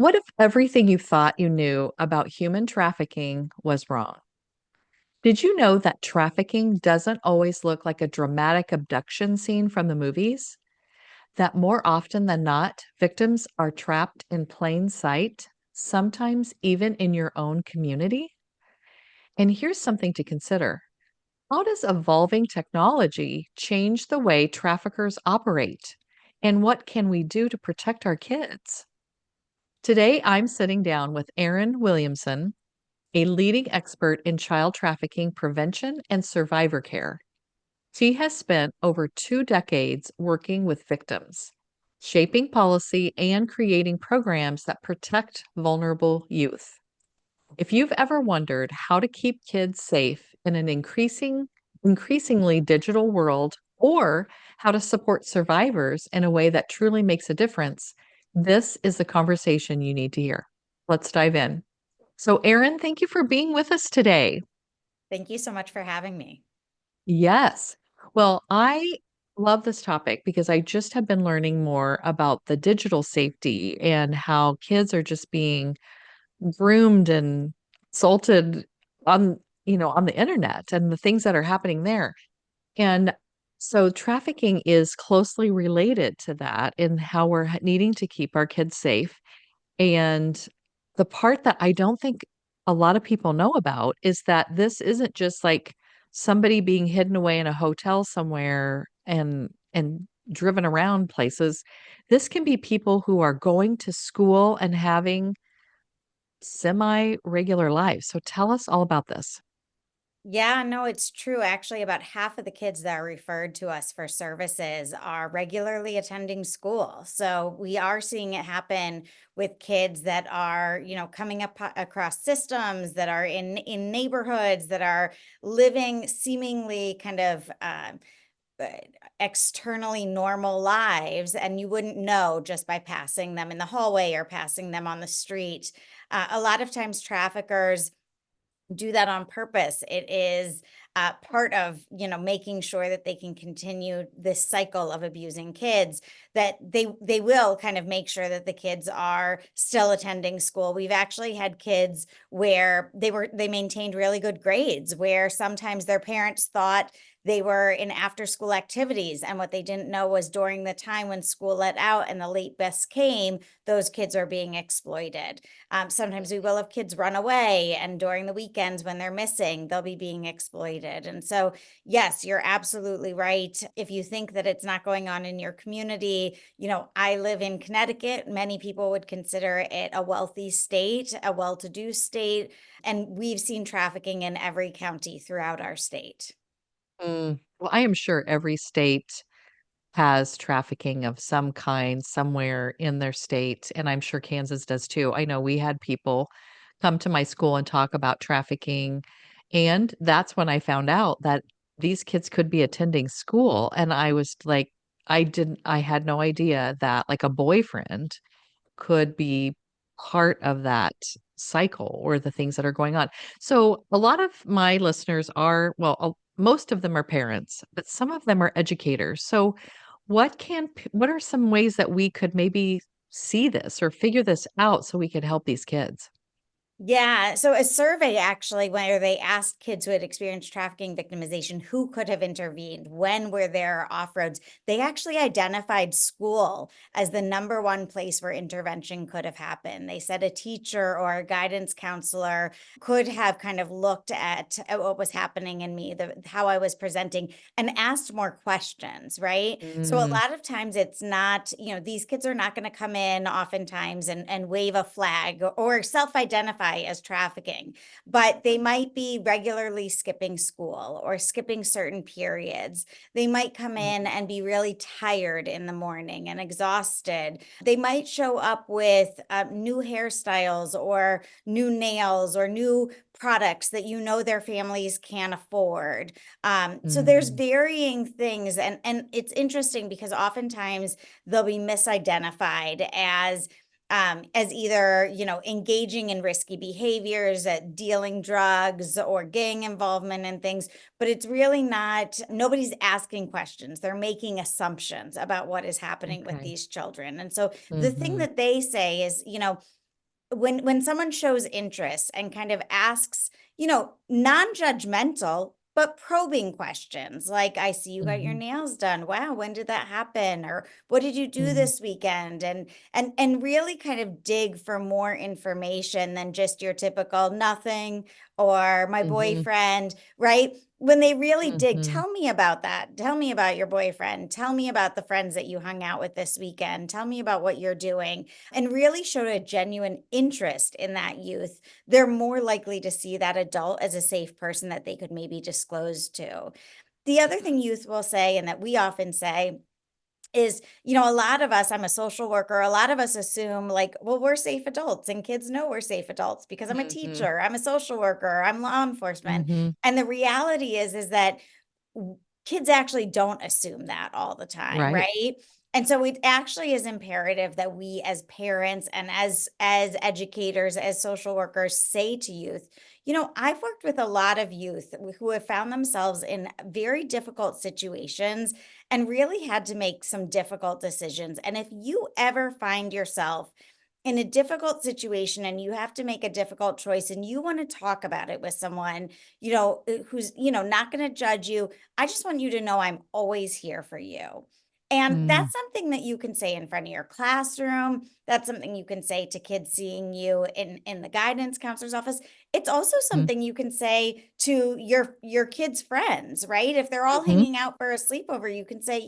What if everything you thought you knew about human trafficking was wrong? Did you know that trafficking doesn't always look like a dramatic abduction scene from the movies? That more often than not, victims are trapped in plain sight, sometimes even in your own community? And here's something to consider. How does evolving technology change the way traffickers operate? And what can we do to protect our kids? Today, I'm sitting down with Erin Williamson, a leading expert in child trafficking prevention and survivor care. She has spent over 2 decades working with victims, shaping policy and creating programs that protect vulnerable youth. If you've ever wondered how to keep kids safe in an increasingly digital world or how to support survivors in a way that truly makes a difference, this is the conversation you need to hear. Let's dive in. So, Erin, thank you for being with us today. Thank you so much for having me. Yes. Well, I love this topic because I just have been learning more about the digital safety and how kids are just being groomed and assaulted on the internet and the things that are happening there. And so trafficking is closely related to that in how we're needing to keep our kids safe. And the part that I don't think a lot of people know about is that this isn't just like somebody being hidden away in a hotel somewhere and driven around places. This can be people who are going to school and having semi-regular lives. So tell us all about this. Yeah, no, it's true. Actually, about half of the kids that are referred to us for services are regularly attending school. So we are seeing it happen with kids that are, coming up across systems that are in neighborhoods that are living seemingly kind of uh, externally normal lives, and you wouldn't know just by passing them in the hallway or passing them on the street. A lot of times, traffickers do that on purpose. It is part of making sure that they can continue this cycle of abusing kids. That they will kind of make sure that the kids are still attending school. We've actually had kids where they maintained really good grades, where sometimes their parents thought they were in after school activities, and what they didn't know was during the time when school let out and the late bus came, those kids are being exploited. Sometimes we will have kids run away, and during the weekends when they're missing, they'll be being exploited. And so, yes, you're absolutely right. If you think that it's not going on in your community, I live in Connecticut. Many people would consider it a wealthy state, a well to do state. And we've seen trafficking in every county throughout our state. Well, I am sure every state has trafficking of some kind somewhere in their state, and I'm sure Kansas does too. I know we had people come to my school and talk about trafficking, and that's when I found out that these kids could be attending school, and I was like, I had no idea that like a boyfriend could be part of that cycle or the things that are going on. So a lot of my listeners are, well, most of them are parents, but some of them are educators. So what are some ways that we could maybe see this or figure this out so we could help these kids? Yeah. So a survey actually, where they asked kids who had experienced trafficking victimization who could have intervened, when were there off-roads, they actually identified school as the number one place where intervention could have happened. They said a teacher or a guidance counselor could have kind of looked at what was happening in me, how I was presenting, and asked more questions, right? So a Mm, lot of times it's not, these kids are not going to come in oftentimes and wave a flag or self-identify as trafficking, but they might be regularly skipping school or skipping certain periods. They might come in mm, and be really tired in the morning and exhausted. They might show up with new hairstyles or new nails or new products that their families can't afford. So there's mm. varying things, and it's interesting because oftentimes they'll be misidentified as either engaging in risky behaviors, dealing drugs, or gang involvement and things, but it's really not. Nobody's asking questions. They're making assumptions about what is happening with Okay. these children. And so the thing Mhm. that they say is, when someone shows interest and kind of asks, non-judgmental but probing questions, like, I see you got your Mhm. nails done. Wow, when did that happen? Or what did you do Mhm. this weekend? And really kind of dig for more information than just your typical nothing or my Mhm. boyfriend, right? When they really dig, Mhm. tell me about that. Tell me about your boyfriend. Tell me about the friends that you hung out with this weekend. Tell me about what you're doing, and really showed a genuine interest in that youth. They're more likely to see that adult as a safe person that they could maybe disclose to. The other thing youth will say, and that we often say, is, a lot of us, I'm a social worker, a lot of us assume, like, well, we're safe adults, and kids know we're safe adults because I'm a Mhm. teacher, I'm a social worker, I'm law enforcement. Mhm. And the reality is that kids actually don't assume that all the time, Right. right? And so it actually is imperative that we as parents and as educators, as social workers, say to youth, I've worked with a lot of youth who have found themselves in very difficult situations and really had to make some difficult decisions. And if you ever find yourself in a difficult situation and you have to make a difficult choice and you want to talk about it with someone, who's, not going to judge you, I just want you to know I'm always here for you. And Mm. that's something that you can say in front of your classroom. That's something you can say to kids seeing you in the guidance counselor's office. It's also Mhm. something you can say to your kids' friends, right? If they're all Mhm. hanging out for a sleepover, you can say,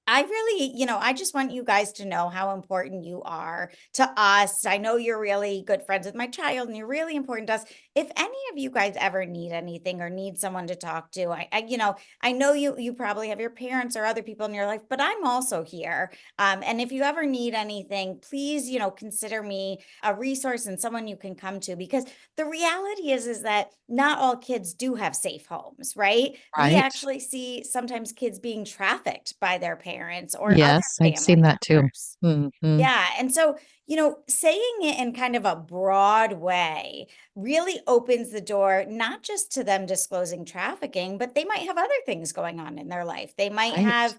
I really, I just want you guys to know how important you are to us. I know you're really good friends with my child and you're really important to us. If any of you guys ever need anything or need someone to talk to, I know you probably have your parents or other people in your life, but I'm also here. And if you ever need anything, please, consider me a resource and someone you can come to, because the reality is that not all kids do have safe homes, right? We Right. actually see sometimes kids being trafficked by their parents or other Yes, I've seen family that too. members. Mhm. Yeah. And so, saying it in kind of a broad way really opens the door, not just to them disclosing trafficking, but they might have other things going on in their life. They might Right. have,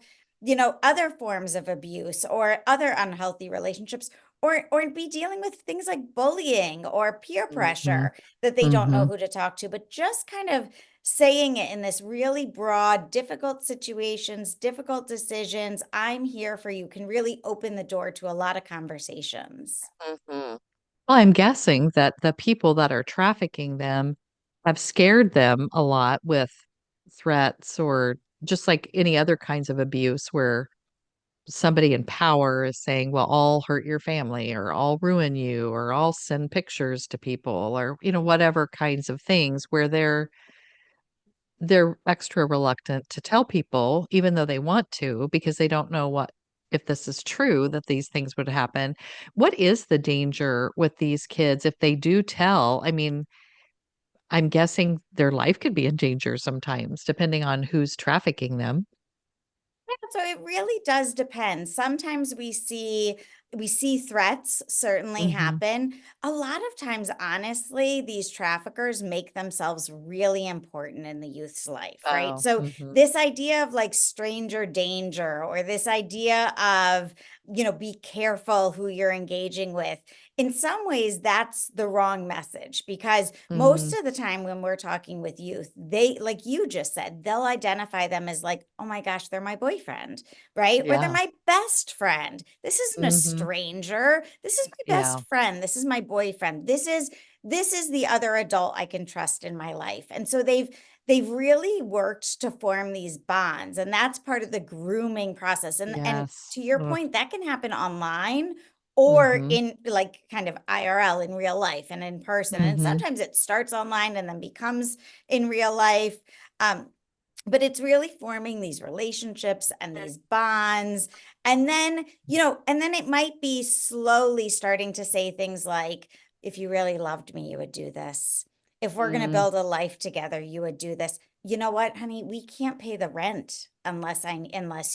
other forms of abuse or other unhealthy relationships, or be dealing with things like bullying or peer Mhm. pressure that they don't know Mhm. who to talk to, but just kind of saying it in this really broad, difficult situations, difficult decisions, I'm here for you, can really open the door to a lot of conversations. Mhm. Well, I'm guessing that the people that are trafficking them have scared them a lot with threats or just like any other kinds of abuse where somebody in power is saying, "Well, I'll hurt your family or I'll ruin you or I'll send pictures to people," or, whatever kinds of things where they're extra reluctant to tell people even though they want to because they don't know what if this is true that these things would happen. What is the danger with these kids if they do tell? I mean, I'm guessing their life could be in danger sometimes depending on who's trafficking them. Yeah, so it really does depend. Sometimes we see threats certainly Mhm. happen. A lot of times, honestly, these traffickers make themselves really important in the youth's life, right? Oh, So mhm. this idea of like stranger danger, or this idea of, be careful who you're engaging with, in some ways that's the wrong message, because most Mhm. of the time when we're talking with youth, they, like you just said, they'll identify them as like, oh my gosh, they're my boyfriend, right? Or they're Yeah. my best friend. This isn't a Mhm. stranger. This is my Yeah. best friend. This is my boyfriend. This is the other adult I can trust in my life. And so they've really worked to form these bonds, and that's part of the grooming process. And Yes. to your Ugh. point, that can happen online or Mhm. in like kind of IRL, in real life and in person. And Mhm. sometimes it starts online and then becomes in real life. Um, but it's really forming these relationships and these bonds. And then it might be slowly starting to say things like, if you really loved me, you would do this. If we're going to Mm. build a life together, you would do this. You know what, honey, we can't pay the rent unless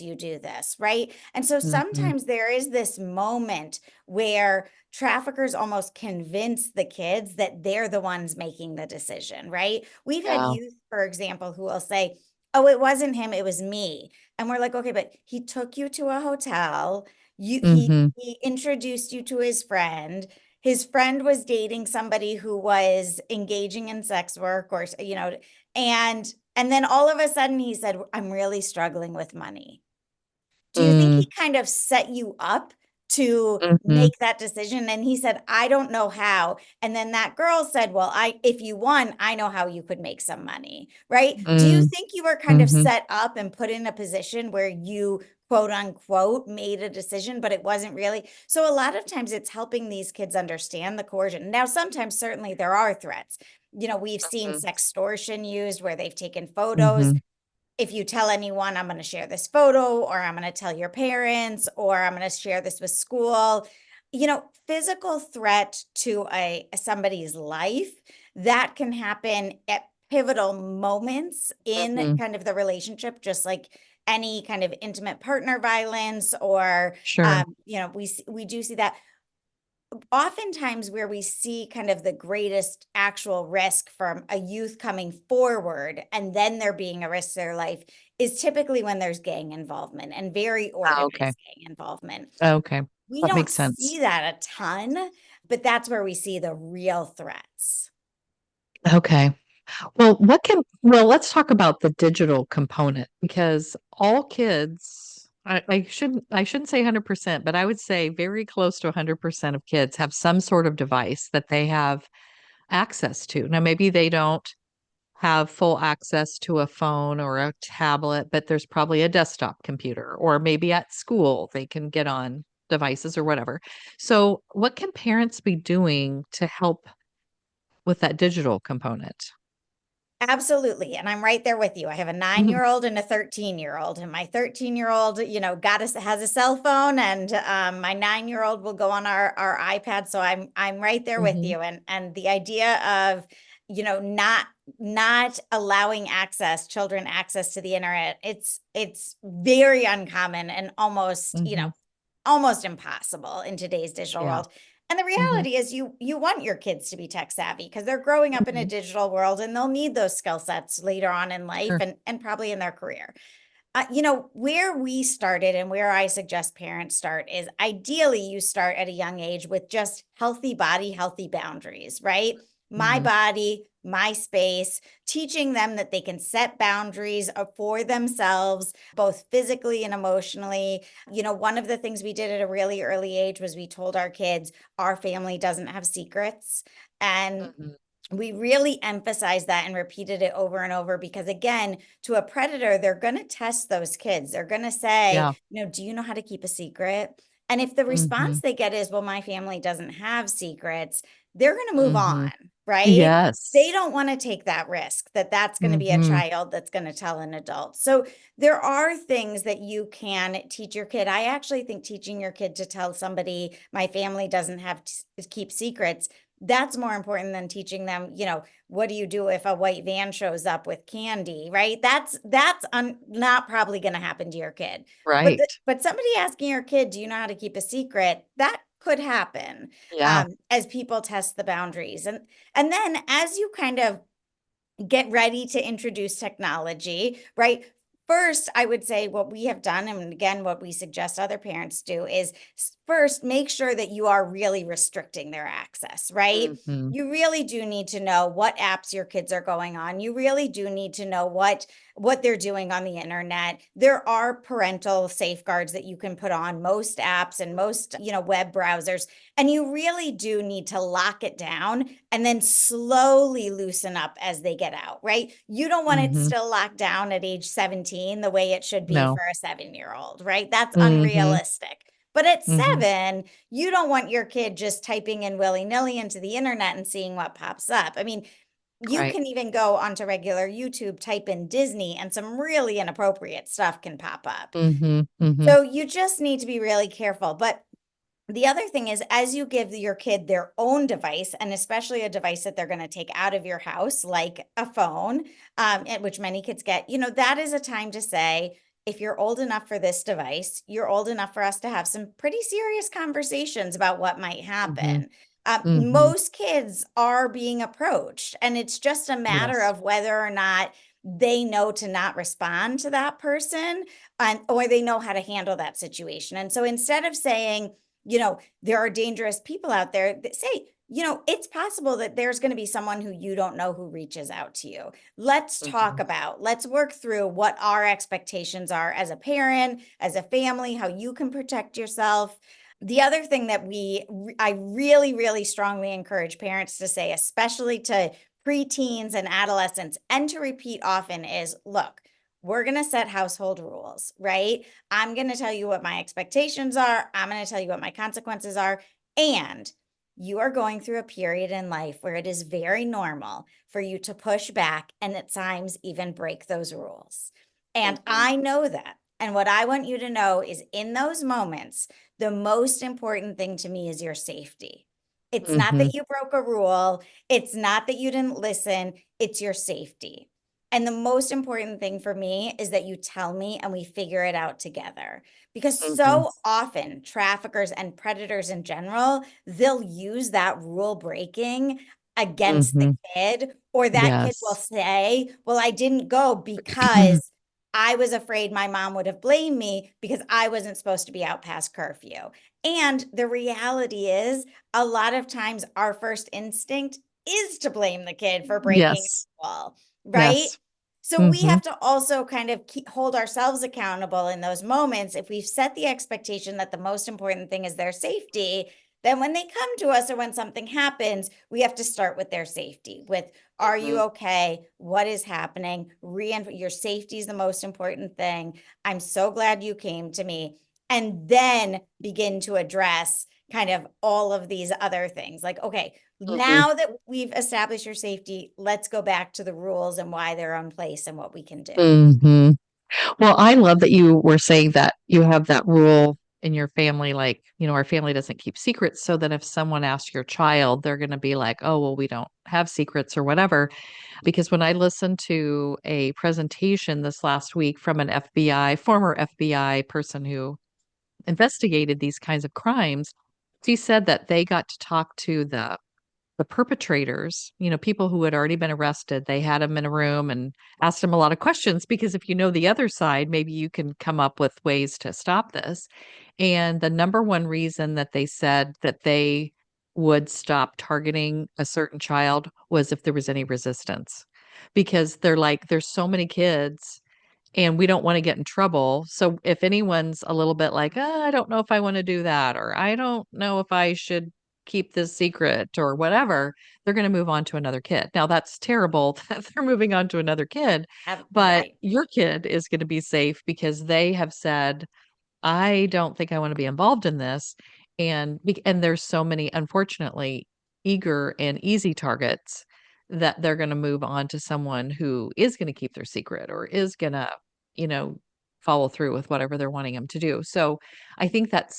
you do this, right? And so Mhm. sometimes there is this moment where traffickers almost convince the kids that they're the ones making the decision, right? We've had Yeah. youth, for example, who will say, oh, it wasn't him, it was me. And we're like, okay, but he took you to a hotel. You he Mhm. he introduced you to his friend. his friend was dating somebody who was engaging in sex work or, and then all of a sudden he said, I'm really struggling with money. Do you think he Mm, kind of set you up to mhm, make that decision? And he said, I don't know how. And then that girl said, well, if you won, I know how you could make some money, right? Do you mm, think you were kind of mhm, set up and put in a position where you quote unquote made a decision, but it wasn't really? So a lot of times it's helping these kids understand the coercion. Now, sometimes certainly there are threats. We've seen mhm, sextortion used where they've taken photos. mhm, If you tell anyone, I'm going to share this photo, or I'm going to tell your parents, or I'm going to share this with school, physical threat to somebody's life, that can happen at pivotal moments in mhm. kind of the relationship, just like any kind of intimate partner violence, or Sure. we do see that oftentimes where we see kind of the greatest actual risk from a youth coming forward and then there being a risk to their life is typically when there's gang involvement and very Oh, okay. organized gang involvement. Okay. We That don't makes sense. see that a ton, but that's where we see the real threats. Okay. Well, let's talk about the digital component because all kids, I shouldn't say 100%, but I would say very close to 100% of kids have some sort of device that they have access to. Now, maybe they don't have full access to a phone or a tablet, but there's probably a desktop computer, or maybe at school they can get on devices or whatever. So, what can parents be doing to help with that digital component? Absolutely. And I'm right there with you. I have a 9 year old and a 13-year old. And my 13-year old, has a cell phone, and my 9 year old will go on our iPad. So I'm right there with Mhm, you. And the idea of, not allowing children access to the internet, it's very uncommon and mhm. almost impossible in today's digital Yeah. world. And the Mhm, reality is you want your kids to be tech savvy because they're growing up in a mhm. digital world and they'll need those skill sets later on in life Sure. and probably in their career. Where we started and where I suggest parents start is ideally you start at a young age with just healthy body, healthy boundaries, right? My Mhm, body, my space, teaching them that they can set boundaries for themselves, both physically and emotionally. One of the things we did at a really early age was we told our kids our family doesn't have secrets. And mhm. we really emphasized that and repeated it over and over because, again, to a predator, they're going to test those kids. They're going to say, Yeah. do you know how to keep a secret? And if the response Mhm, they get is, well, my family doesn't have secrets, they're going to move on, mhm. right? They Yes. don't want to take that risk that that's going to be a Mhm, child that's going to tell an adult. So there are things that you can teach your kid. I actually think teaching your kid to tell somebody my family doesn't have to keep secrets, that's more important than teaching them, what do you do if a white van shows up with candy, right? That's not probably going to happen to your kid. But right. but somebody asking your kid, do you know how to keep a secret? That could happen Yeah. as people test the boundaries. And then as you kind of get ready to introduce technology, right? First, I would say what we have done, and again, what we suggest other parents do is first make sure that you are really restricting their access, right? Mhm, You really do need to know what apps your kids are going on. You really do need to know what they're doing on the internet. There are parental safeguards that you can put on most apps and most, web browsers, and you really do need to lock it down and then slowly loosen up as they get out, right? You don't want it mhm. still locked down at age 17 the way it should be No. for a 7 year old, right? That's Mhm, unrealistic. But at mhm. 7, you don't want your kid just typing in willy nilly into the internet and seeing what pops up. I mean, you Right. can even go onto regular YouTube, type in Disney, and some really inappropriate stuff can pop up. Mhm, mhm, So you just need to be really careful. But the other thing is, as you give your kid their own device, and especially a device that they're going to take out of your house, like a phone, which many kids get, that is a time to say, if you're old enough for this device, you're old enough for us to have some pretty serious conversations about what might mhm, happen. mhm. Most kids are being approached, and it's just a matter Yes. of whether or not they know to not respond to that person, or they know how to handle that situation. And so instead of saying, there are dangerous people out there that say, it's possible that there's going to be someone who you don't know who reaches out to you. Mhm. Let's work through what our expectations are as a parent, as a family, how you can protect yourself. The other thing that I really, really strongly encourage parents to say, especially to preteens and adolescents, and to repeat often is, look, we're going to set household rules, right? I'm going to tell you what my expectations are. I'm going to tell you what my consequences are. And you are going through a period in life where it is very normal for you to push back and at times even break those rules. And Mhm. I know that. And what I want you to know is in those moments, the most important thing to me is your safety. It's not Mhm. that you broke a rule, it's not that you didn't listen, it's your safety. And the most important thing for me is that you tell me and we figure it out together. Because Mhm. so often, traffickers and predators in general, they'll use that rule breaking against the Mhm. kid, or that kid will Yes. say, well, I didn't go because I was afraid my mom would have blamed me because I wasn't supposed to be out past curfew. And the reality is, a lot of times our first instinct is to blame the kid for breaking Yes. a rule, right? Yes. So we Mhm. have to also kind of hold ourselves accountable in those moments. If we've set the expectation that the most important thing is their safety, then when they come to us or when something happens, we have to start with their safety, with, are you Mhm. okay? What is happening? Your safety is the most important thing. I'm so glad you came to me. And then begin to address kind of all of these other things. Like, okay, Mhm. now that we've established your safety, let's go back to the rules and why they're in place and what we can do. Mhm. Well, I love that you were saying that you have that rule in your family, like, our family doesn't keep secrets, so that if someone asks your child, they're gonna be like, "Oh, well, we don't have secrets," or whatever. Because when I listened to a presentation this last week from an former FBI person who investigated these kinds of crimes, she said that they got to talk to the perpetrators, people who had already been arrested. They had them in a room and asked them a lot of questions because if you know the other side, maybe you can come up with ways to stop this. And the number one reason that they said that they would stop targeting a certain child was if there was any resistance. Because they're like, there's so many kids and we don't wanna get in trouble, so if anyone's a little bit like, I don't know if I wanna do that," or, "I don't know if I should keep this secret," or whatever, they're gonna move on to another kid. Now that's terrible that they're moving on to another kid, but Right. your kid is gonna be safe because they have said, I don't think I wanna be involved in this, and there's so many, unfortunately, eager and easy targets that they're gonna move on to someone who is gonna keep their secret or is gonna, you know, follow through with whatever they're wanting them to do. So, I think that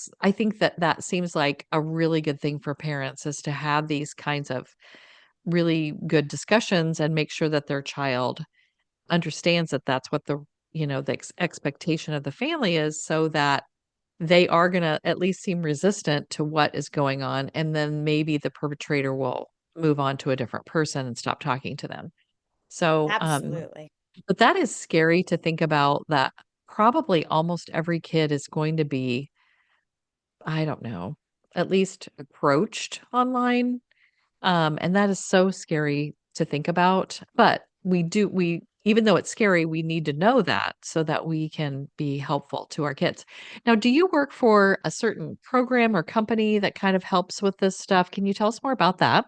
that seems like a really good thing for parents is to have these kinds of really good discussions and make sure that their child understands that that's what the expectation of the family is so that they are gonna at least seem resistant to what is going on, and then maybe the perpetrator will move on to a different person and stop talking to them. So, Absolutely. but that is scary to think about that probably almost every kid is going to be, I don't know, at least approached online, and that is so scary to think about, but we even though it's scary, we need to know that so that we can be helpful to our kids. Now, do you work for a certain program or company that kind of helps with this stuff? Can you tell us more about that?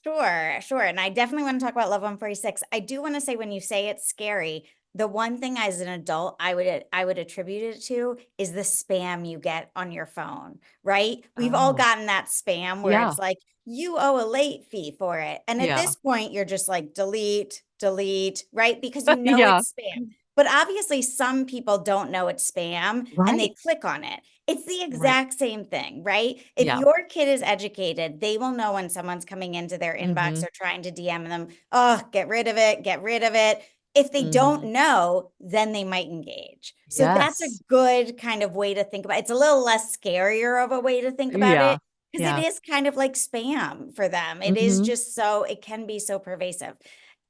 Sure, sure. And I definitely want to talk about Love 146. I do want to say when you say it's scary, the one thing as an adult I would attribute it to is the spam you get on your phone, right? We've all Oh, gotten that spam where yeah. it's like you owe a late fee for it. And at Yeah. this point you're just like delete, delete, right? Because you know Yeah. it's spam. But obviously some people don't know it's spam and they Right. click on it. It's the Right. exact same thing, right? If Yeah. your kid is educated, they will know when someone's coming into their inbox Mhm. or trying to DM them, oh, get rid of it, get rid of it. If they don't Mhm. know, then they might engage. So that's a Yes. good kind of way to think about it. It's a little less scarier of a way to think about Yeah. it because it Yeah. is kind of like spam for them. It is Mhm. just so, it can be so pervasive.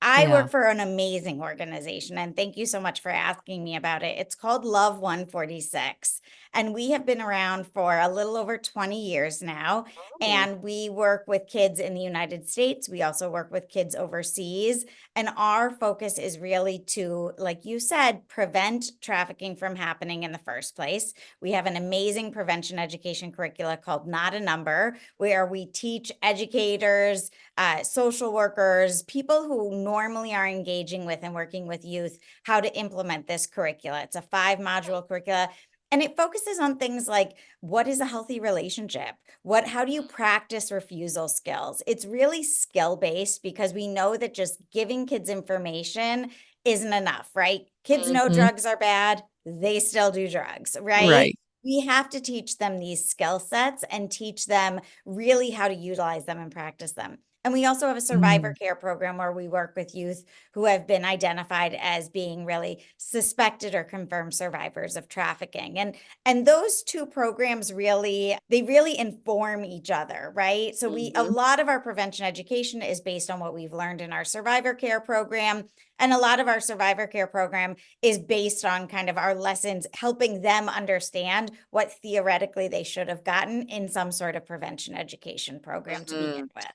I Yeah. work for an amazing organization, and thank you so much for asking me about it. It's called Love 146, and we have been around for a little over 20 years now. Oh. And we work with kids in the United States. We also work with kids overseas. And our focus is really to, like you said, prevent trafficking from happening in the first place. We have an amazing prevention education curricula called Not a Number, where we teach educators, social workers, people who normally are engaging with and working with youth, how to implement this curricula. It's a 5 module curricula. And it focuses on things like what is a healthy relationship? How do you practice refusal skills? It's really skill based because we know that just giving kids information isn't enough, right? Kids know Hmm. drugs are bad, they still do drugs, right? Right. We have to teach them these skill sets and teach them really how to utilize them and practice them. And we also have a survivor Mm. care program where we work with youth who have been identified as being really suspected or confirmed survivors of trafficking. And those two programs really inform each other, right? So a Hmm. lot of our prevention education is based on what we've learned in our survivor care program. And a lot of our survivor care program is based on kind of our lessons, helping them understand what theoretically they should have gotten in some sort of prevention education program to begin Hmm. with.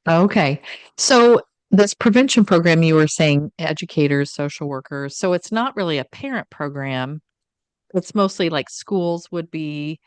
Okay. So this prevention program, you were saying educators, social workers. So it's not really a parent program. It's mostly like schools would be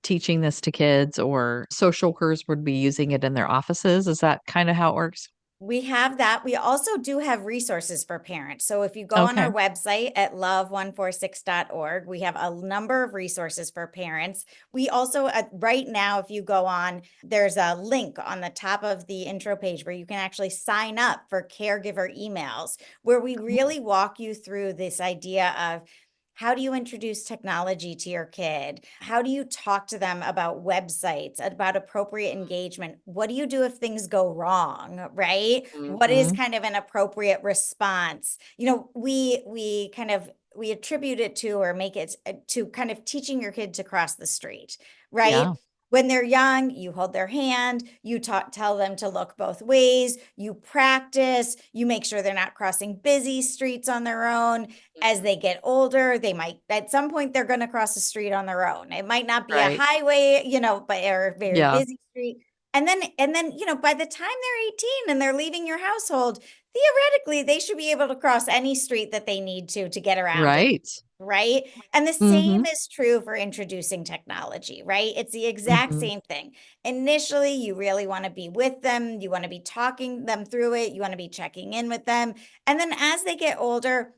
teaching this to kids or social workers would be using it in their offices. Is that kind of how it works? We have that. We also do have resources for parents. So if you go on our Okay. website at love146.org, we have a number of resources for parents. We also, right now, if you go on, there's a link on the top of the intro page where you can actually sign up for caregiver emails, where we Cool. really walk you through this idea of how do you introduce technology to your kid? How do you talk to them about websites, about appropriate engagement? What do you do if things go wrong, right? What is Hmm. kind of an appropriate response? We attribute it to or make it to kind of teaching your kid to cross the street, right? Yeah. When they're young, you hold their hand, tell them to look both ways, you practice, you make sure they're not crossing busy streets on their own. As Mhm. they get older, they might, at some point, they're going to cross the street on their own. It might not be a Right. highway, but or a very Yeah. busy street. And then, by the time they're 18 and they're leaving your household, theoretically, they should be able to cross any street that they need to get around it, Right. right? And the Hmm. same is true for introducing technology, right? It's the exact Hmm. same thing. Initially, you really want to be with them, you want to be talking them through it, you want to be checking in with them. And then as they get older,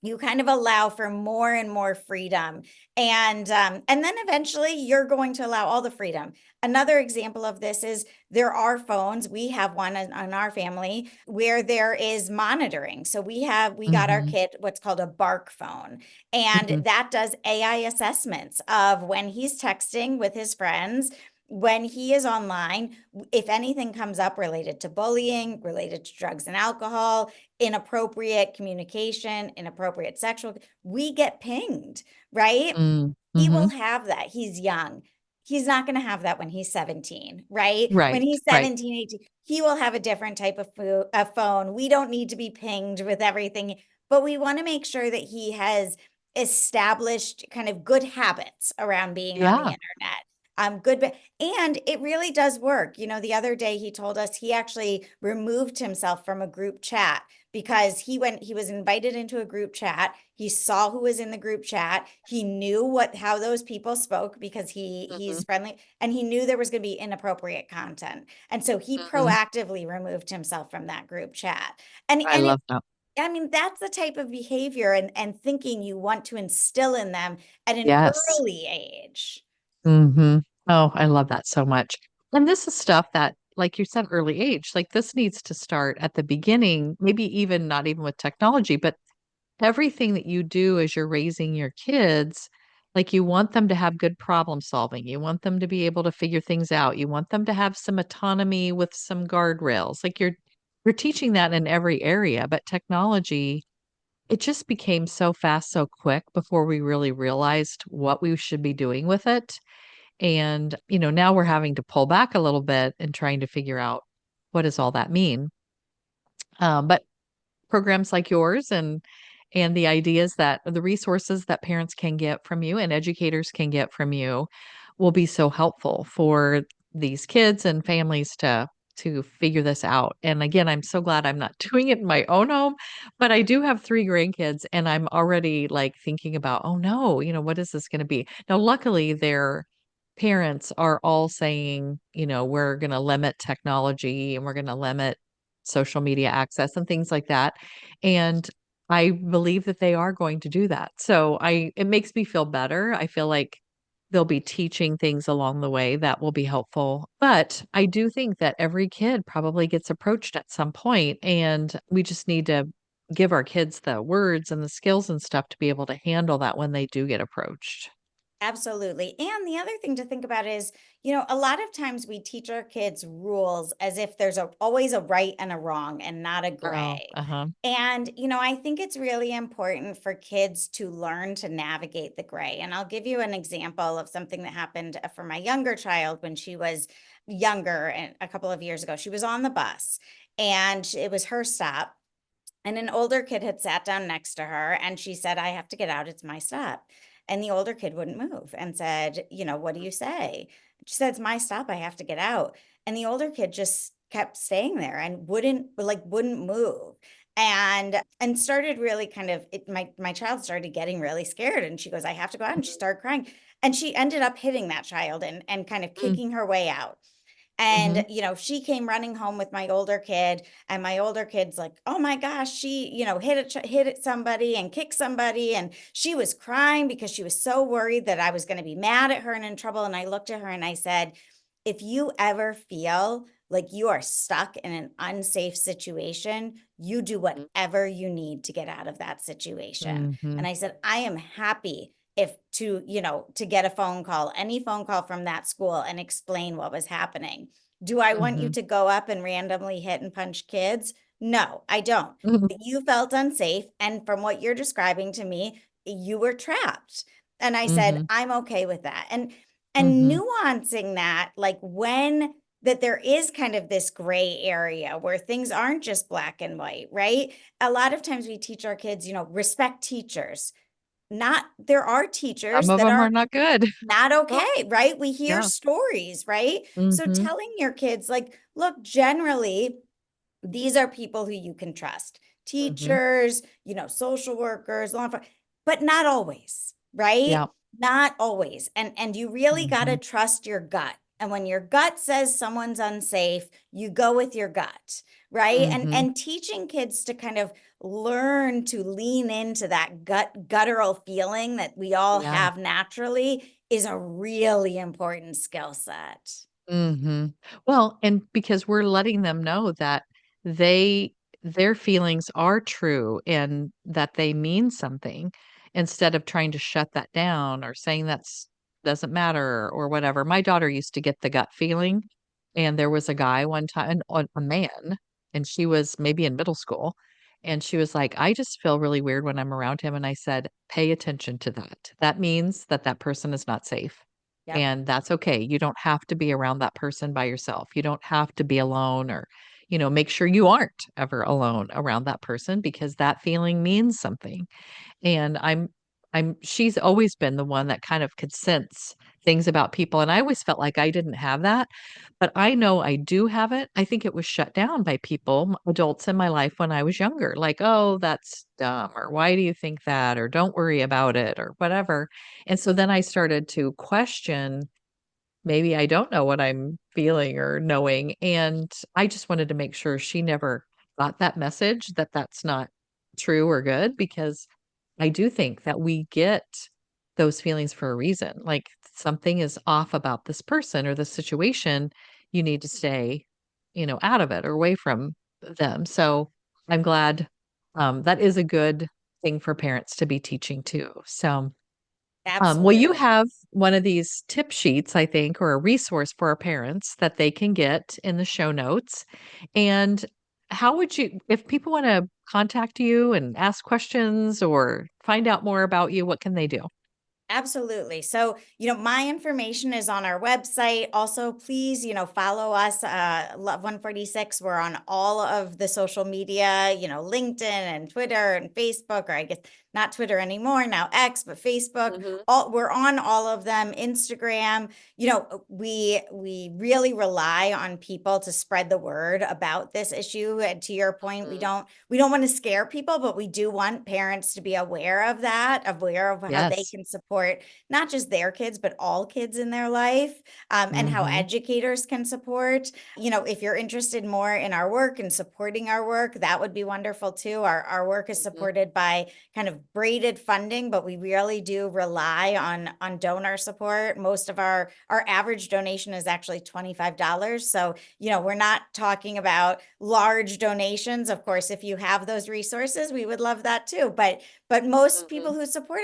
you kind of allow for more and more freedom, and then eventually you're going to allow all the freedom. Another example of this is there are phones. We have one in our family where there is monitoring. So we got our Hmm. kid what's called a bark phone, and Hmm. that does AI assessments of when he's texting with his friends, when he is online, if anything comes up related to bullying, related to drugs and alcohol, inappropriate communication, inappropriate sexual, we get pinged, right? He will Hmm. have that. He's young. He's not going to have that when he's 17, right? When Right. he's Right. 17, 18, he will have a different type of a phone. We don't need to be pinged with everything, but we want to make sure that he has established kind of good habits around being on the Yeah. internet. Good, and it really does work. The other day he told us he actually removed himself from a group chat because he was invited into a group chat. He saw who was in the group chat. He knew how those people spoke because Hmm. he's friendly, and he knew there was going to be inappropriate content. And so he Hmm. proactively removed himself from that group chat. And I and it love that. I mean, that's the type of behavior and thinking you want to instill in them at an Yes. early age. Hmm. Oh, I love that so much. And this is stuff that, like you said, early age, like this needs to start at the beginning, maybe even not even with technology, but everything that you do as you're raising your kids, like you want them to have good problem solving. You want them to be able to figure things out. You want them to have some autonomy with some guardrails. Like you're teaching that in every area, but technology, it just became so fast, so quick before we really realized what we should be doing with it. And, now we're having to pull back a little bit and trying to figure out what does all that mean? But programs like yours and the ideas that the resources that parents can get from you and educators can get from you will be so helpful for these kids and families to figure this out. And again, I'm so glad I'm not doing it in my own home, but I do have 3 grandkids and I'm already like thinking about, "Oh no, what is this going to be?" Now, luckily their parents are all saying, we're going to limit technology and we're going to limit social media access and things like that. And I believe that they are going to do that. So it makes me feel better. I feel like they'll be teaching things along the way that will be helpful. But I do think that every kid probably gets approached at some point, and we just need to give our kids the words and the skills and stuff to be able to handle that when they do get approached. Absolutely. And the other thing to think about is, a lot of times we teach our kids rules as if there's always a right and a wrong and not a Oh, gray. uh-huh. And, I think it's really important for kids to learn to navigate the gray. And I'll give you an example of something that happened for my younger child when she was younger and a couple of years ago. She was on the bus and it was her stop. And an older kid had sat down next to her and she said, I have to get out. It's my stop. And the older kid wouldn't move and said, what do you say? She said, it's my stop. I have to get out. And the older kid just kept staying there and wouldn't move and started really kind of my child started getting really scared and she goes, I have to go out. And she started crying and she ended up hitting that child and kind of Mm, kicking her way out. And, mhm, she came running home with my older kid, and my older kid's like, "Oh my gosh, she, hit at somebody and kicked somebody." And she was crying because she was so worried that I was going to be mad at her and in trouble. And I looked at her and I said, if you ever feel like you are stuck in an unsafe situation, you do mhm, whatever you need to get out of that situation. And mhm, I said, I am happy if to get a phone call, any phone call from that school and explain what was happening. Do I want you mhm, to go up and randomly hit and punch kids? No, I don't. mhm, But you felt unsafe. And from what you're describing to me, you were trapped. And I said, mhm, I'm okay with that. And mhm, nuancing that, like when that there is kind of this gray area where things aren't just black and white, right? A lot of times we teach our kids, respect teachers. Not there are Some teachers of that them are are not good. not Oh, okay, right? We hear yeah. stories, right? So Mhm, telling your kids, like, look, generally, these are people who you can trust. mhm, Teachers, social workers, law enforcement, but not always, right? yeah. Not always. And you really got to Mhm, trust your gut. And when your gut says someone's unsafe, you go with your gut, right? And mhm, and teaching kids to kind of learn to lean into that guttural feeling that we all yeah. have naturally is a really important skill set. Mhm. Well, and because we're letting them know that they their feelings are true and that they mean something instead of trying to shut that down or saying that's doesn't matter or whatever. My daughter used to get the gut feeling, and there was a guy one time, a man, and she was maybe in middle school, and she was like, "I just feel really weird when I'm around him." And I said, "Pay attention to that. That means that that person is not safe." Yep. And that's okay. You don't have to be around that person by yourself. You don't have to be alone or, make sure you aren't ever alone around that person because that feeling means something. And she's always been the one that kind of could sense things about people. And I always felt like I didn't have that, but I know I do have it. I think it was shut down by people, adults in my life when I was younger, like, oh, that's dumb, or why do you think that, or don't worry about it, or whatever. And so then I started to question maybe I don't know what I'm feeling or knowing, and I just wanted to make sure she never got that message that that's not true or good because I do think that we get those feelings for a reason. Like something is off about this person or the situation, you need to stay, out of it or away from them. So I'm glad that is a good thing for parents to be teaching too. So well, you Absolutely. have one of these tip sheets, I think, or a resource for our parents that they can get in the show notes. And how would you, if people want to contact you and ask questions or find out more about you, what can they do? Absolutely. So, my information is on our website. Also, please, follow us, Love 146. We're on all of the social media, LinkedIn and Twitter and Facebook, or I guess not Twitter anymore, now X, but Facebook. Mhm, We're on all of them, Instagram. We really rely on people to spread the word about this issue. And to your point, we mhm. don't we don't want to scare people, but we do want parents to be aware of that, aware of how they Yes. can support not just their kids, but all kids in their life, and how Mhm, educators can support. If you're interested more in our work and supporting our work, that would be wonderful too. Our work is mhm, supported by kind of braided funding, but we really do rely on donor support. Most of our average donation is actually $25. So, we're not talking about large donations. Of course, if you have those resources, we would love that too. But most mhm, people who support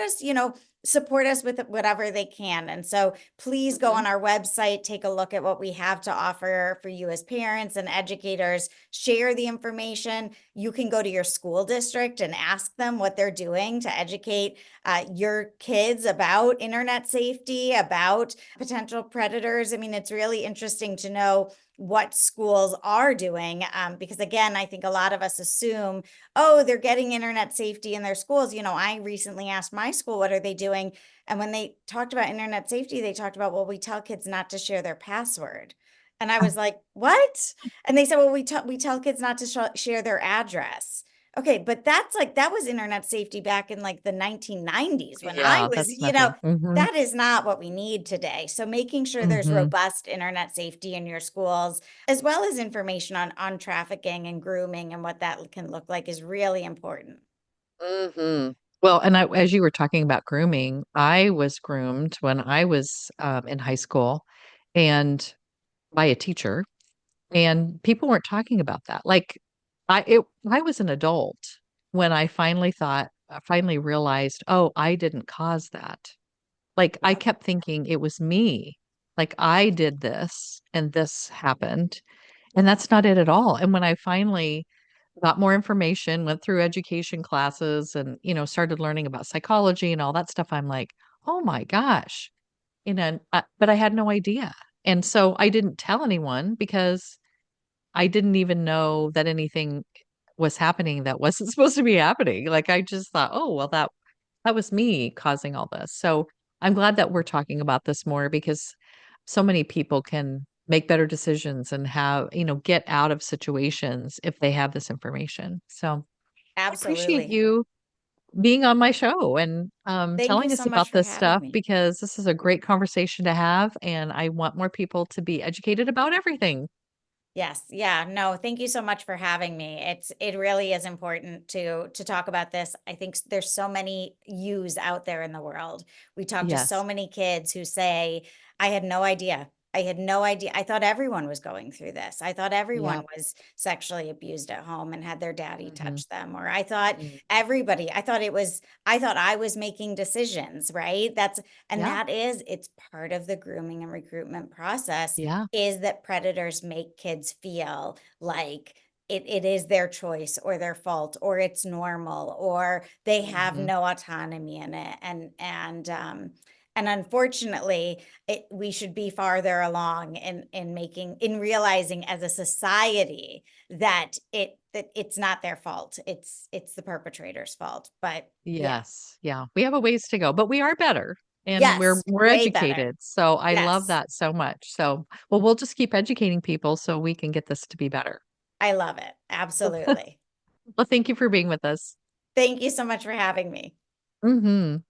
us with whatever they can. And so please go mhm, on our website, take a look at what we have to offer for you as parents and educators, share the information. You can go to your school district and ask them what they're doing to educate your kids about internet safety, about potential predators. I mean, it's really interesting to know what schools are doing, because again, I think a lot of us assume, oh, they're getting internet safety in their schools. I recently asked my school, what are they doing? And when they talked about internet safety, they talked about, well, we tell kids not to share their password. And I was like, what? And they said, well, we tell kids not to share their address. Okay, but that was internet safety back in like the 1990s when I Yeah, was, that's nothing. Mhm, that is not what we need today. So making sure there's mhm, robust internet safety in your schools, as well as information on trafficking and grooming and what that can look like, is really important. mhm. Well, and as you were talking about grooming, I was groomed when I was, in high school and by a teacher, and people weren't talking about that. Like, I was an adult when I finally realized, "Oh, I didn't cause that." Like, I Yep. kept thinking it was me. Like, I did this and this happened, and that's not it at all. And when I finally got more information, went through education classes and, started learning about psychology and all that stuff, I'm like, "Oh my gosh." But I had no idea. And so I didn't tell anyone because I didn't even know that anything was happening that wasn't supposed to be happening. Like, I just thought, "Oh, well, that was me causing all this." So, I'm glad that we're talking about this more because so many people can make better decisions and get out of situations if they have this information. So, I appreciate Absolutely. you being on my show and, Thank you telling so us much about for this having stuff me. because this is a great conversation to have, and I want more people to be educated about everything. Yes. Yeah. No, thank you so much for having me. It really is important to talk about this. I think there's so many yous out there in the world. We talk to so Yes. many kids who say, I had no idea. I had no idea. I thought everyone was going through this. I thought everyone Yeah. was sexually abused at home and had their daddy Mhm. touch them. Or I thought Mm. everybody, I thought I was making decisions, right? And Yeah. it's part of the grooming and recruitment process, Yeah. is that predators make kids feel like it is their choice or their fault, or it's normal, or they have Mhm. no autonomy in it. And unfortunately, we should be farther along in realizing as a society that it's not their fault. It's the perpetrator's fault. But yeah. Yes. Yeah. We have a ways to go, but we are better and we're Yes, more way better. educated. So I love Yes, that so much. So, well, we'll just keep educating people so we can get this to be better. I love it. Absolutely. Well, thank you for being with us. Thank you so much for having me. Mhm.